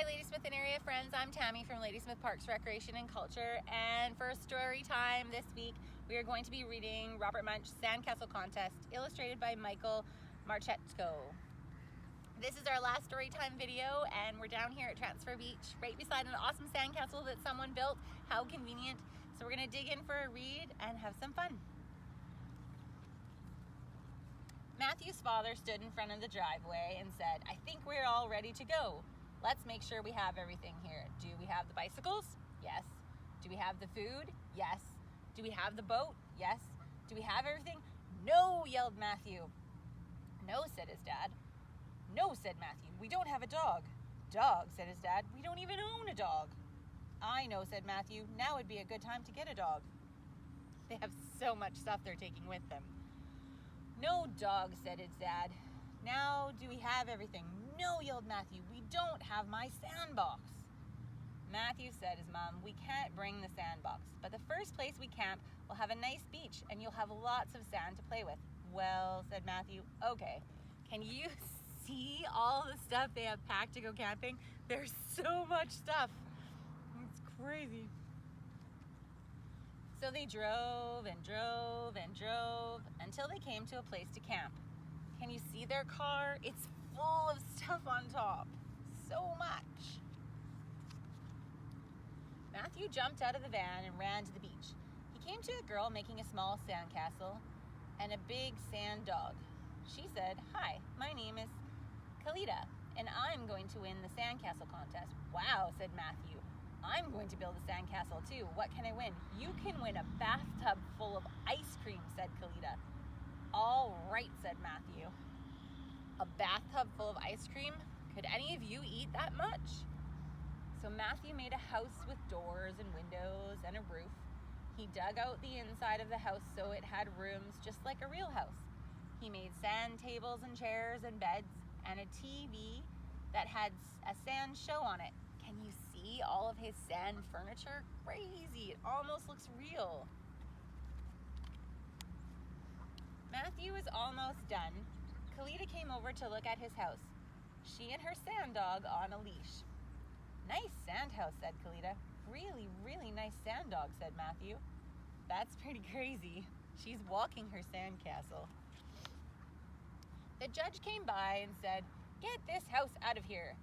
Ladysmith and area friends, I'm Tami from Ladysmith Parks Recreation and Culture, and for story time this week we are going to be reading Robert Munch, Sandcastle Contest, illustrated by Michael Martchenko. This is our last story time video, and we're down here at Transfer Beach right beside an awesome sandcastle that someone built. How convenient. So we're going to dig in for a read and have some fun. Matthew's father stood in front of the driveway and said, "I think we're all ready to go. Let's make sure we have everything here. Do we have the bicycles? Yes. Do we have the food? Yes. Do we have the boat? Yes. Do we have everything? No," yelled Matthew. "No," said his dad. "No," said Matthew. "We don't have a dog." "Dog," said his dad. "We don't even own a dog." "I know," said Matthew. "Now would be a good time to get a dog." They have so much stuff they're taking with them. "No dog," said his dad. "Now do we have everything?" "No," yelled Matthew. "We don't have my sandbox." Matthew said his mom, "We can't bring the sandbox, but the first place we camp will have a nice beach and you'll have lots of sand to play with." "Well," said Matthew, "okay. Can you see all the stuff they have packed to go camping? There's so much stuff. It's crazy." So they drove and drove and drove until they came to a place to camp. Can you see their car? It's full of stuff on top. So much. Matthew jumped out of the van and ran to the beach. He came to a girl making a small sandcastle and a big sand dog. She said, "Hi, my name is Kalita, and I'm going to win the Sandcastle Contest." "Wow," said Matthew. "I'm going to build a sandcastle too. What can I win?" "You can win a bathtub full of ice cream," said Kalita. "All right," said Matthew. A bathtub full of ice cream? Could any of you eat that much? So Matthew made a house with doors and windows and a roof. He dug out the inside of the house so it had rooms just like a real house. He made sand tables and chairs and beds and a TV that had a sand show on it. Can you see all of his sand furniture? Crazy, it almost looks real. Matthew was almost done. Kalita came over to look at his house, she and her sand dog on a leash. "Nice sand house," said Kalita. "Really, really nice sand dog," said Matthew. "That's pretty crazy. She's walking her sandcastle." The judge came by and said, "Get this house out of here.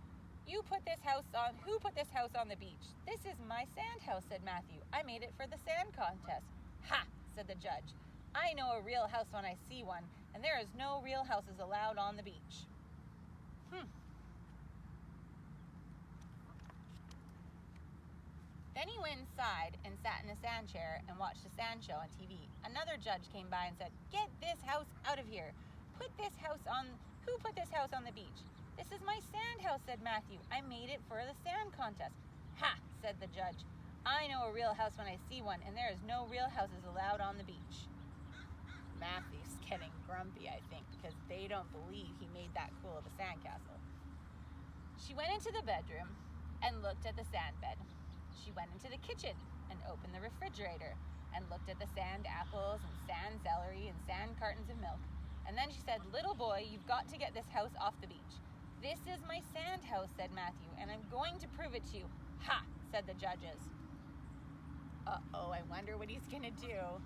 Who put this house on the beach?" "This is my sand house," said Matthew. "I made it for the sand contest." "Ha," said the judge. "I know a real house when I see one, and there is no real houses allowed on the beach." Then he went inside and sat in a sand chair and watched a sand show on TV. Another judge came by and said, "Get this house out of here. Who put this house on the beach?" "This is my sand house," said Matthew. "I made it for the sand contest." "Ha," said the judge. "I know a real house when I see one, and there is no real houses allowed on the beach." Matthew's getting grumpy, I think, because they don't believe he made that cool of a sandcastle. She went into the bedroom and looked at the sand bed. She went into the kitchen and opened the refrigerator and looked at the sand apples and sand celery and sand cartons of milk. And then she said, "Little boy, you've got to get this house off the beach." "This is my sand house," said Matthew, "and I'm going to prove it to you." "Ha," said the judges. Uh-oh, I wonder what he's gonna do.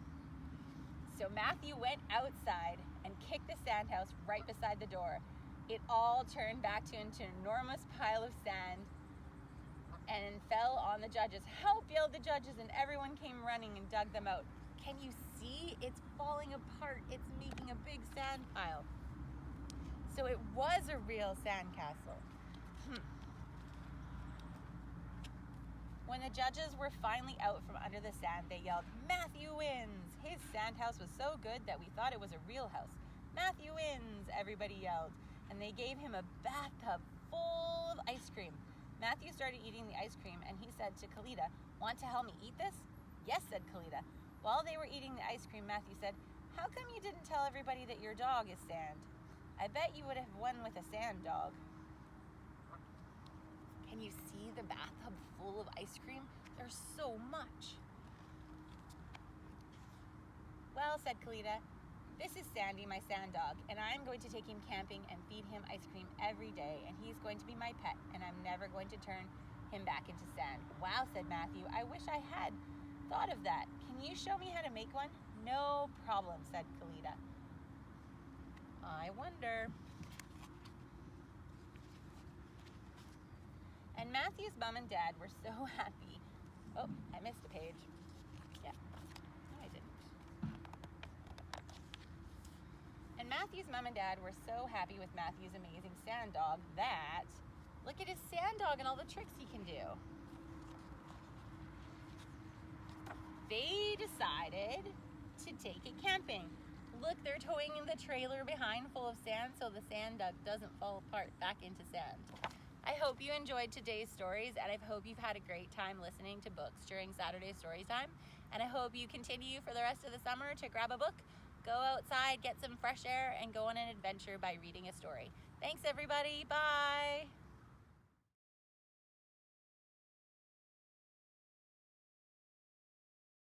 So Matthew went outside and kicked the sand house right beside the door. It all turned back into an enormous pile of sand and fell on the judges. "Help," yelled the judges, and everyone came running and dug them out. Can you see? It's falling apart. It's making a big sand pile. So it was a real sandcastle. When the judges were finally out from under the sand, they yelled, "Matthew wins! His sand house was so good that we thought it was a real house." "Matthew wins!" everybody yelled. And they gave him a bathtub full of ice cream. Matthew started eating the ice cream, and he said to Kalita, "Want to help me eat this?" "Yes," said Kalita. While they were eating the ice cream, Matthew said, "How come you didn't tell everybody that your dog is sand? I bet you would have won with a sand dog." Can you see the bathtub full of ice cream? There's so much. "Well," said Kalita, "this is Sandy, my sand dog, and I'm going to take him camping and feed him ice cream every day, and he's going to be my pet, and I'm never we're going to turn him back into sand. Wow, said Matthew. I wish I had thought of that. Can you show me how to make one? No problem, said Kalita. I wonder. And Matthew's mom and dad were so happy. Oh, I missed a page. Yeah, no, I didn't. And Matthew's mom and dad were so happy with Matthew's amazing sand dog that, look at his sand dog and all the tricks he can do. They decided to take it camping. Look, they're towing the trailer behind full of sand so the sand dog doesn't fall apart back into sand. I hope you enjoyed today's stories, and I hope you've had a great time listening to books during Saturday Storytime. And I hope you continue for the rest of the summer to grab a book, go outside, get some fresh air, and go on an adventure by reading a story. Thanks, everybody. Bye.